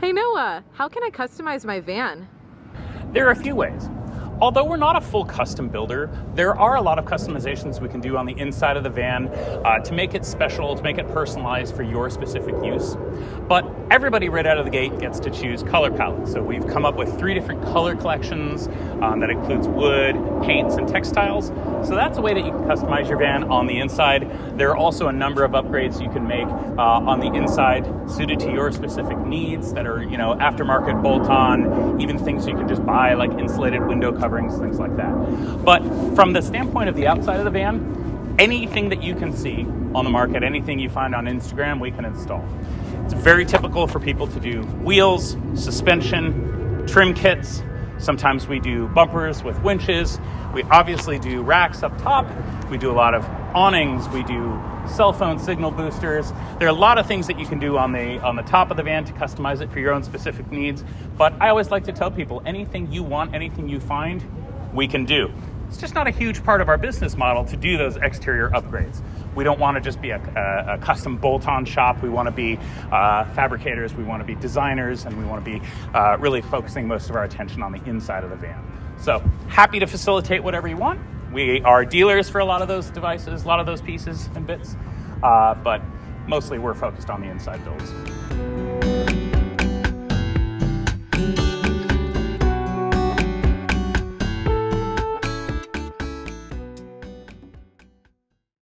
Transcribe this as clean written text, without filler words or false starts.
Hey Noah, how can I customize my van? There are a few ways. Although we're not a full custom builder, there are a lot of customizations we can do on the inside of the van to make it special, to make it personalized for your specific use. But everybody right out of the gate gets to choose color palettes. So we've come up with 3 different color collections that includes wood, paints, and textiles. So that's a way that you can customize your van on the inside. There are also a number of upgrades you can make on the inside suited to your specific needs that are, aftermarket, bolt-on, even things you can just buy like insulated window coverings, things like that. But from the standpoint of the outside of the van, anything that you can see on the market, anything you find on Instagram, we can install. It's very typical for people to do wheels, suspension, trim kits. Sometimes we do bumpers with winches. We obviously do racks up top. We do a lot of awnings. We do cell phone signal boosters. There are a lot of things that you can do on the top of the van to customize it for your own specific needs. But I always like to tell people, anything you want, anything you find, we can do. It's just not a huge part of our business model to do those exterior upgrades. We don't want to just be a custom bolt-on shop. We want to be fabricators. We want to be designers, and we want to be really focusing most of our attention on the inside of the van. So happy to facilitate whatever you want. We are dealers for a lot of those devices, a lot of those pieces and bits, but mostly we're focused on the inside builds.